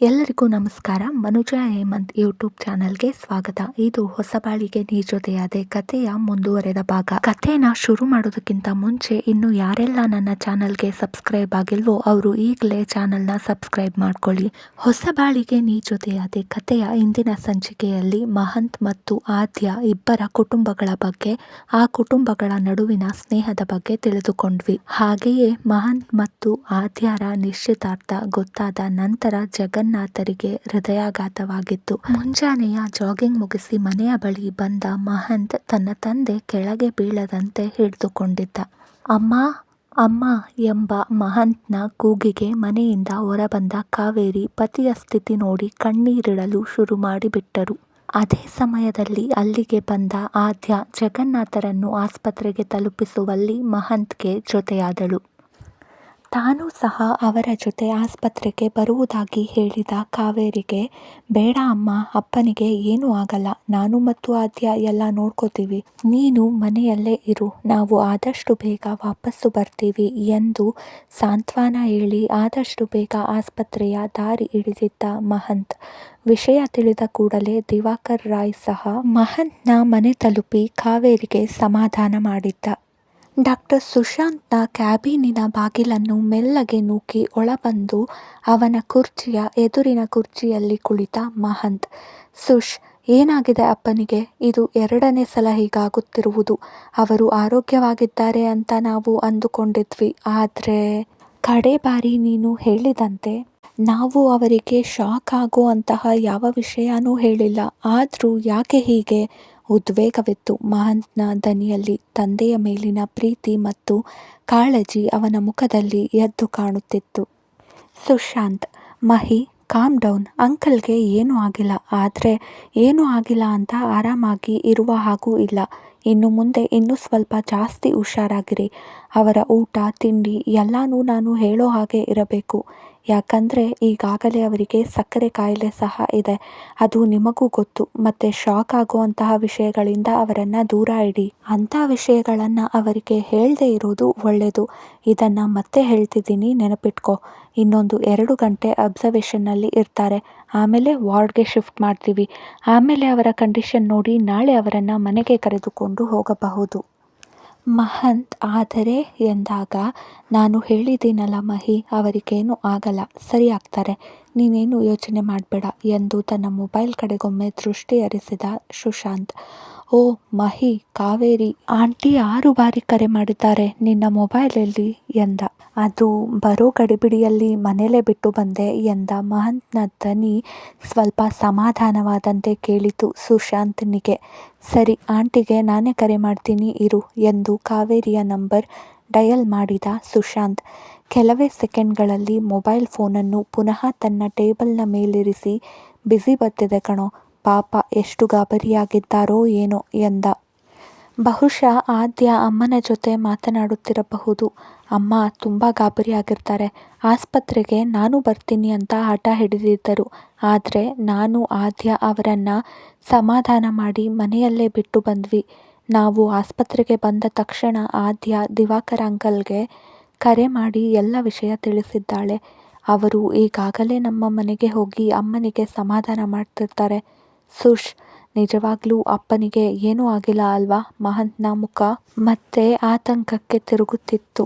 ಎಲ್ಲರಿಗೂ ನಮಸ್ಕಾರ. ಮನುಜ ಹೇಮಂತ್ ಯೂಟ್ಯೂಬ್ ಚಾನಲ್ಗೆ ಸ್ವಾಗತ. ಇದು ಹೊಸಬಾಳಿಗೆ ನೀ ಜೊತೆಯಾದೆ ಕಥೆಯ ಮುಂದುವರೆದ ಭಾಗ. ಕಥೆನ ಶುರು ಮಾಡೋದಕ್ಕಿಂತ ಮುಂಚೆ ಇನ್ನು ಯಾರೆಲ್ಲ ನನ್ನ ಚಾನಲ್ಗೆ ಸಬ್ಸ್ಕ್ರೈಬ್ ಆಗಿಲ್ವೋ ಅವರು ಈಗಲೇ ಚಾನಲ್ನ ಸಬ್ಸ್ಕ್ರೈಬ್ ಮಾಡ್ಕೊಳ್ಳಿ. ಹೊಸಬಾಳಿಗೆ ನೀ ಜೊತೆಯಾದೆ ಕಥೆಯ ಇಂದಿನ ಸಂಚಿಕೆಯಲ್ಲಿ ಮಹಂತ್ ಮತ್ತು ಆದ್ಯ ಇಬ್ಬರ ಕುಟುಂಬಗಳ ಬಗ್ಗೆ, ಆ ಕುಟುಂಬಗಳ ನಡುವಿನ ಸ್ನೇಹದ ಬಗ್ಗೆ ತಿಳಿದುಕೊಂಡ್ವಿ. ಹಾಗೆಯೇ ಮಹಂತ್ ಮತ್ತು ಆದ್ಯರ ನಿಶ್ಚಿತಾರ್ಥ ಗೊತ್ತಾದ ನಂತರ ಜಗನ್ನಾಥರಿಗೆ ಹೃದಯಾಘಾತವಾಗಿತ್ತು. ಮುಂಜಾನೆಯ ಜಾಗಿಂಗ್ ಮುಗಿಸಿ ಮನೆಯ ಬಳಿ ಬಂದ ಮಹಂತ್ ತನ್ನ ತಂದೆ ಕೆಳಗೆ ಬೀಳದಂತೆ ಹಿಡಿದುಕೊಂಡಿದ್ದ. ಅಮ್ಮ ಅಮ್ಮ ಎಂಬ ಮಹಂತ್ನ ಕೂಗಿಗೆ ಮನೆಯಿಂದ ಹೊರಬಂದ ಕಾವೇರಿ ಪತಿಯ ಸ್ಥಿತಿ ನೋಡಿ ಕಣ್ಣೀರಿಡಲು ಶುರು ಮಾಡಿಬಿಟ್ಟರು. ಅದೇ ಸಮಯದಲ್ಲಿ ಅಲ್ಲಿಗೆ ಬಂದ ಆದ್ಯ ಜಗನ್ನಾಥರನ್ನು ಆಸ್ಪತ್ರೆಗೆ ತಲುಪಿಸುವಲ್ಲಿ ಮಹಂತ್ಗೆ ಜೊತೆಯಾದಳು. ತಾನೂ ಸಹ ಅವರ ಜೊತೆ ಆಸ್ಪತ್ರೆಗೆ ಬರುವುದಾಗಿ ಹೇಳಿದ ಕಾವೇರಿಗೆ, ಬೇಡ ಅಮ್ಮ, ಅಪ್ಪನಿಗೆ ಏನೂ ಆಗಲ್ಲ, ನಾನು ಮತ್ತು ಆದ್ಯ ಎಲ್ಲ ನೋಡ್ಕೋತೀವಿ, ನೀನು ಮನೆಯಲ್ಲೇ ಇರು, ನಾವು ಆದಷ್ಟು ಬೇಗ ವಾಪಸ್ಸು ಬರ್ತೀವಿ ಎಂದು ಸಾಂತ್ವನ ಹೇಳಿ ಆದಷ್ಟು ಬೇಗ ಆಸ್ಪತ್ರೆಯ ದಾರಿ ಹಿಡಿದಿದ್ದ ಮಹಂತ್. ವಿಷಯ ತಿಳಿದ ಕೂಡಲೇ ದಿವಾಕರ್ ರಾಯ್ ಸಹ ಮಹಂತ್ನ ಮನೆ ತಲುಪಿ ಕಾವೇರಿಗೆ ಸಮಾಧಾನ ಮಾಡಿದ್ದ. ಡಾಕ್ಟರ್ ಸುಶಾಂತ್ನ ಕ್ಯಾಬಿನಿನ ಬಾಗಿಲನ್ನು ಮೆಲ್ಲಗೆ ನೂಕಿ ಒಳಬಂದು ಅವನ ಕುರ್ಚಿಯ ಎದುರಿನ ಕುರ್ಚಿಯಲ್ಲಿ ಕುಳಿತ ಮಹಂತ್, ಸುಶ್, ಏನಾಗಿದೆ ಅಪ್ಪನಿಗೆ? ಇದು 2ನೇ ಸಲ ಹೀಗಾಗುತ್ತಿರುವುದು. ಅವರು ಆರೋಗ್ಯವಾಗಿದ್ದಾರೆ ಅಂತ ನಾವು ಅಂದುಕೊಂಡಿದ್ವಿ. ಆದರೆ ಕಡೆ ಬಾರಿ ನೀನು ಹೇಳಿದಂತೆ ನಾವು ಅವರಿಗೆ ಶಾಕ್ ಆಗೋ ಅಂತಹ ಯಾವ ವಿಷಯನೂ ಹೇಳಿಲ್ಲ. ಆದರೂ ಯಾಕೆ ಹೀಗೆ? ಉದ್ವೇಗವಿತ್ತು ಮಹಂತ್ನ ದನಿಯಲ್ಲಿ. ತಂದೆಯ ಮೇಲಿನ ಪ್ರೀತಿ ಮತ್ತು ಕಾಳಜಿ ಅವನ ಮುಖದಲ್ಲಿ ಎದ್ದು ಕಾಣುತ್ತಿತ್ತು. ಸುಶಾಂತ್, ಮಹಿ, ಕಾಮ್ ಡೌನ್, ಅಂಕಲ್ಗೆ ಏನೂ ಆಗಿಲ್ಲ. ಆದರೆ ಏನೂ ಆಗಿಲ್ಲ ಅಂತ ಆರಾಮಾಗಿ ಇರುವ ಹಾಗೂ ಇಲ್ಲ. ಇನ್ನು ಮುಂದೆ ಇನ್ನೂ ಸ್ವಲ್ಪ ಜಾಸ್ತಿ ಹುಷಾರಾಗಿರಿ. ಅವರ ಊಟ ತಿಂಡಿ ಎಲ್ಲನೂ ನಾನು ಹೇಳೋ ಹಾಗೆ ಇರಬೇಕು. ಯಾಕಂದರೆ ಈಗಾಗಲೇ ಅವರಿಗೆ ಸಕ್ಕರೆ ಕಾಯಿಲೆ ಸಹ ಇದೆ. ಅದು ನಿಮಗೂ ಗೊತ್ತು. ಮತ್ತೆ ಶಾಕ್ ಆಗುವಂತಹ ವಿಷಯಗಳಿಂದ ಅವರನ್ನು ದೂರ ಇಡಿ. ಅಂಥ ವಿಷಯಗಳನ್ನು ಅವರಿಗೆ ಹೇಳದೇ ಇರೋದು ಒಳ್ಳೆಯದು. ಇದನ್ನು ಮತ್ತೆ ಹೇಳ್ತಿದ್ದೀನಿ, ನೆನಪಿಟ್ಕೋ. ಇನ್ನೊಂದು 2 ಗಂಟೆ ಅಬ್ಸರ್ವೇಷನ್ನಲ್ಲಿ ಇರ್ತಾರೆ. ಆಮೇಲೆ ವಾರ್ಡ್ಗೆ ಶಿಫ್ಟ್ ಮಾಡ್ತೀವಿ. ಆಮೇಲೆ ಅವರ ಕಂಡೀಷನ್ ನೋಡಿ ನಾಳೆ ಅವರನ್ನು ಮನೆಗೆ ಕರೆದುಕೊಂಡು ಹೋಗಬಹುದು. ಮಹಂತ್ ಆದರೆ ಎಂದಾಗ, ನಾನು ಹೇಳಿದ್ದೀನಲ್ಲ ಮಹಿ, ಅವರಿಗೇನು ಆಗಲ್ಲ, ಸರಿ ಆಗ್ತಾರೆ, ನೀನೇನು ಯೋಚನೆ ಮಾಡಬೇಡ ಎಂದು ತನ್ನ ಮೊಬೈಲ್ ಕಡೆಗೊಮ್ಮೆ ದೃಷ್ಟಿ ಹರಿಸಿದ ಸುಶಾಂತ್. ಓ ಮಹಿ, ಕಾವೇರಿ ಆಂಟಿ 6 ಬಾರಿ ಕರೆ ಮಾಡಿದ್ದಾರೆ, ನಿನ್ನ ಮೊಬೈಲಲ್ಲಿ ಎಂದ. ಅದು ಬರೋ ಗಡಿಬಿಡಿಯಲ್ಲಿ ಮನೇಲೇ ಬಿಟ್ಟು ಬಂದೆ ಎಂದ ಮಹಂತ್ನ ದನಿ ಸ್ವಲ್ಪ ಸಮಾಧಾನವಾದಂತೆ ಕೇಳಿತು ಸುಶಾಂತ್ನಿಗೆ. ಸರಿ, ಆಂಟಿಗೆ ನಾನೇ ಕರೆ ಮಾಡ್ತೀನಿ ಇರು ಎಂದು ಕಾವೇರಿಯ ನಂಬರ್ ಡಯಲ್ ಮಾಡಿದ ಸುಶಾಂತ್. ಕೆಲವೇ ಸೆಕೆಂಡ್ಗಳಲ್ಲಿ ಮೊಬೈಲ್ ಫೋನನ್ನು ಪುನಃ ತನ್ನ ಟೇಬಲ್ನ ಮೇಲಿರಿಸಿ, ಬಿಸಿ ಬರ್ತಿದೆ ಕಣೋ, ಪಾಪ ಎಷ್ಟು ಗಾಬರಿಯಾಗಿದ್ದಾರೋ ಏನೋ ಎಂದ. ಬಹುಶಃ ಆದ್ಯ ಅಮ್ಮನ ಜೊತೆ ಮಾತನಾಡುತ್ತಿರಬಹುದು. ಅಮ್ಮ ತುಂಬ ಗಾಬರಿಯಾಗಿರ್ತಾರೆ. ಆಸ್ಪತ್ರೆಗೆ ನಾನು ಬರ್ತೀನಿ ಅಂತ ಹಠ ಹಿಡಿದಿದ್ದರು. ಆದರೆ ನಾನು ಆದ್ಯ ಅವರನ್ನು ಸಮಾಧಾನ ಮಾಡಿ ಮನೆಯಲ್ಲೇ ಬಿಟ್ಟು ಬಂದ್ವಿ. ನಾವು ಆಸ್ಪತ್ರೆಗೆ ಬಂದ ತಕ್ಷಣ ಆದ್ಯ ದಿವಾಕರ್ ಅಂಕಲ್ಗೆ ಕರೆ ಮಾಡಿ ಎಲ್ಲ ವಿಷಯ ತಿಳಿಸಿದ್ದಾಳೆ. ಅವರು ಈಗಾಗಲೇ ನಮ್ಮ ಮನೆಗೆ ಹೋಗಿ ಅಮ್ಮನಿಗೆ ಸಮಾಧಾನ ಮಾಡ್ತಿರ್ತಾರೆ. ಸುಶ್, ನಿಜವಾಗ್ಲೂ ಅಪ್ಪನಿಗೆ ಏನೂ ಆಗಿಲ್ಲ ಅಲ್ವಾ? ಮಹಂತ್ನ ಮುಖ ಮತ್ತೆ ಆತಂಕಕ್ಕೆ ತಿರುಗುತ್ತಿತ್ತು.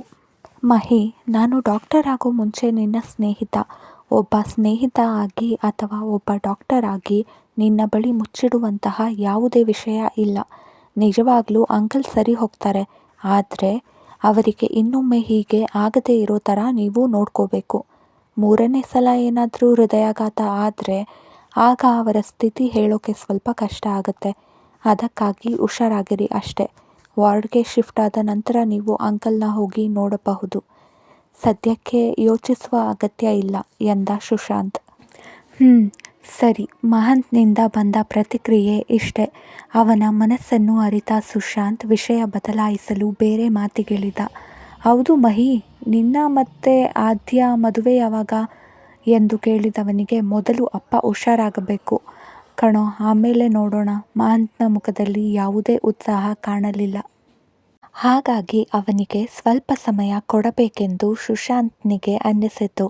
ಮಹಿ, ನಾನು ಡಾಕ್ಟರ್ ಆಗೋ ಮುಂಚೆ ನಿನ್ನ ಸ್ನೇಹಿತ. ಒಬ್ಬ ಸ್ನೇಹಿತ ಆಗಿ ಅಥವಾ ಒಬ್ಬ ಡಾಕ್ಟರ್ ಆಗಿ ನಿನ್ನ ಬಳಿ ಮುಚ್ಚಿಡುವಂತಹ ಯಾವುದೇ ವಿಷಯ ಇಲ್ಲ. ನಿಜವಾಗ್ಲೂ ಅಂಕಲ್ ಸರಿ ಹೋಗ್ತಾರೆ. ಆದರೆ ಅವರಿಗೆ ಇನ್ನೊಮ್ಮೆ ಹೀಗೆ ಆಗದೇ ಇರೋ ಥರ ನೀವು ನೋಡ್ಕೋಬೇಕು. 3ನೇ ಸಲ ಏನಾದರೂ ಹೃದಯಾಘಾತ ಆದರೆ ಆಗ ಅವರ ಸ್ಥಿತಿ ಹೇಳೋಕೆ ಸ್ವಲ್ಪ ಕಷ್ಟ ಆಗುತ್ತೆ. ಅದಕ್ಕಾಗಿ ಹುಷಾರಾಗಿರಿ ಅಷ್ಟೇ. ವಾರ್ಡ್ಗೆ ಶಿಫ್ಟ್ ಆದ ನಂತರ ನೀವು ಅಂಕಲ್ನ ಹೋಗಿ ನೋಡಬಹುದು. ಸದ್ಯಕ್ಕೆ ಯೋಚಿಸುವ ಅಗತ್ಯ ಇಲ್ಲ ಎಂದ ಸುಶಾಂತ್. ಸರಿ. ಮಹಂತ್ನಿಂದ ಬಂದ ಪ್ರತಿಕ್ರಿಯೆ ಇಷ್ಟೇ. ಅವನ ಮನಸ್ಸನ್ನು ಅರಿತ ಸುಶಾಂತ್ ವಿಷಯ ಬದಲಾಯಿಸಲು ಬೇರೆ ಮಾತಿಗಿಳಿದ. ಹೌದು ಮಹಿ, ನಿನ್ನ ಮತ್ತೆ ಆದ್ಯ ಮದುವೆ ಯಾವಾಗ ಎಂದು ಕೇಳಿದವನಿಗೆ, ಮೊದಲು ಅಪ್ಪ ಹುಷಾರಾಗಬೇಕು ಕಣೋ, ಆಮೇಲೆ ನೋಡೋಣ. ಮಹಂತ್ನ ಮುಖದಲ್ಲಿ ಯಾವುದೇ ಉತ್ಸಾಹ ಕಾಣಲಿಲ್ಲ. ಹಾಗಾಗಿ ಅವನಿಗೆ ಸ್ವಲ್ಪ ಸಮಯ ಕೊಡಬೇಕೆಂದು ಸುಶಾಂತ್ನಿಗೆ ಅನ್ನಿಸಿತು.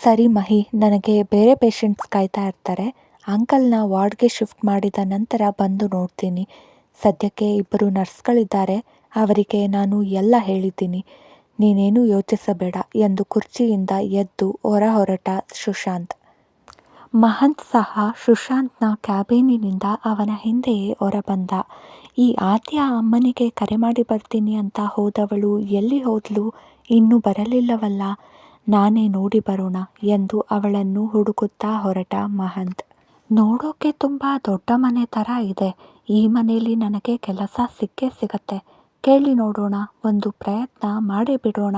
ಸರಿ ಮಹಿ, ನನಗೆ ಬೇರೆ ಪೇಷಂಟ್ಸ್ ಕಾಯ್ತಾ ಇರ್ತಾರೆ. ಅಂಕಲ್ನ ವಾರ್ಡ್ಗೆ ಶಿಫ್ಟ್ ಮಾಡಿದ ನಂತರ ಬಂದು ನೋಡ್ತೀನಿ. ಸದ್ಯಕ್ಕೆ ಇಬ್ಬರು ನರ್ಸ್ಗಳಿದ್ದಾರೆ, ಅವರಿಗೆ ನಾನು ಎಲ್ಲ ಹೇಳಿದ್ದೀನಿ. ನೀನೇನು ಯೋಚಿಸಬೇಡ ಎಂದು ಕುರ್ಚಿಯಿಂದ ಎದ್ದು ಹೊರಟ ಸುಶಾಂತ್. ಮಹಂತ್ ಸಹ ಸುಶಾಂತ್ನ ಕ್ಯಾಬಿನಿನಿಂದ ಅವನ ಹಿಂದೆಯೇ ಹೊರಬಂದ. ಈ ಆದ್ಯ ಅಮ್ಮನಿಗೆ ಕರೆ ಮಾಡಿ ಬರ್ತೀನಿ ಅಂತ ಹೋದವಳು ಎಲ್ಲಿ ಹೋದ್ಲು? ಇನ್ನೂ ಬರಲಿಲ್ಲವಲ್ಲ, ನಾನೇ ನೋಡಿ ಬರೋಣ ಎಂದು ಅವಳನ್ನು ಹುಡುಕುತ್ತಾ ಹೊರಟ ಮಹಂತ್. ನೋಡೋಕೆ ತುಂಬ ದೊಡ್ಡ ಮನೆ ಥರ ಇದೆ. ಈ ಮನೆಯಲ್ಲಿ ನನಗೆ ಕೆಲಸ ಸಿಕ್ಕೇ ಸಿಗತ್ತೆ. ಕೇಳಿ ನೋಡೋಣ, ಒಂದು ಪ್ರಯತ್ನ ಮಾಡೇ ಬಿಡೋಣ.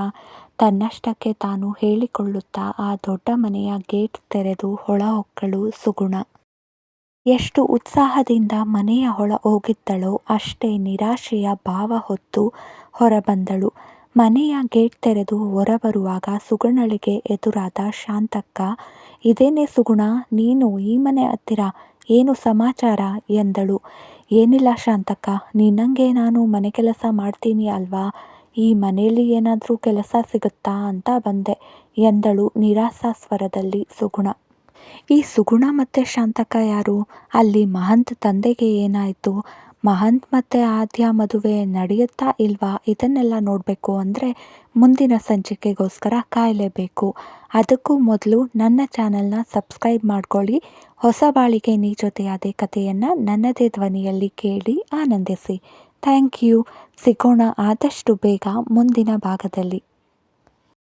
ತನ್ನಷ್ಟಕ್ಕೆ ತಾನು ಹೇಳಿಕೊಳ್ಳುತ್ತಾ ಆ ದೊಡ್ಡ ಮನೆಯ ಗೇಟ್ ತೆರೆದು ಒಳ ಹೊಕ್ಕಳು ಸುಗುಣ. ಎಷ್ಟು ಉತ್ಸಾಹದಿಂದ ಮನೆಯ ಒಳ ಹೋಗಿದ್ದಳೋ ಅಷ್ಟೇ ನಿರಾಶೆಯ ಭಾವ ಹೊತ್ತು ಹೊರಬಂದಳು. ಮನೆಯ ಗೇಟ್ ತೆರೆದು ಹೊರಬರುವಾಗ ಸುಗುಣಳಿಗೆ ಎದುರಾದ ಶಾಂತಕ್ಕ, ಇದೇನೇ ಸುಗುಣ, ನೀನು ಈ ಮನೆ ಹತ್ತಿರ, ಏನು ಸಮಾಚಾರ ಎಂದಳು. ಏನಿಲ್ಲ ಶಾಂತಕ್ಕ, ನಿನ್ನಂಗೆ ನಾನು ಮನೆ ಕೆಲಸ ಮಾಡ್ತೀನಿ ಅಲ್ವಾ, ಈ ಮನೆಯಲ್ಲಿ ಏನಾದರೂ ಕೆಲಸ ಸಿಗುತ್ತಾ ಅಂತ ಬಂದೆ ಎಂದಳು ನಿರಾಸಾ ಸ್ವರದಲ್ಲಿ ಸುಗುಣ. ಈ ಸುಗುಣ ಮತ್ತೆ ಶಾಂತಕ್ಕ ಯಾರು? ಅಲ್ಲಿ ಮಹಂತ್ ತಂದೆಗೆ ಏನಾಯಿತು? ಮಹಂತ್ ಮತ್ತೆ ಆದ್ಯ ಮದುವೆ ನಡೆಯುತ್ತಾ ಇಲ್ವಾ? ಇದನ್ನೆಲ್ಲ ನೋಡಬೇಕು ಅಂದರೆ ಮುಂದಿನ ಸಂಚಿಕೆಗೋಸ್ಕರ ಕಾಯಲೇಬೇಕು. ಅದಕ್ಕೂ ಮೊದಲು ನನ್ನ ಚಾನಲ್ನ ಸಬ್ಸ್ಕ್ರೈಬ್ ಮಾಡ್ಕೊಳ್ಳಿ. ಹೊಸ ಬಾಳಿಗೆ ನೀ ಜೊತೆಯಾದೆ ಕಥೆಯನ್ನು ನನ್ನದೇ ಧ್ವನಿಯಲ್ಲಿ ಕೇಳಿ ಆನಂದಿಸಿ. Thank you. ಸಿಗೋಣ ಆದಷ್ಟು ಬೇಗ ಮುಂದಿನ ಭಾಗದಲ್ಲಿ.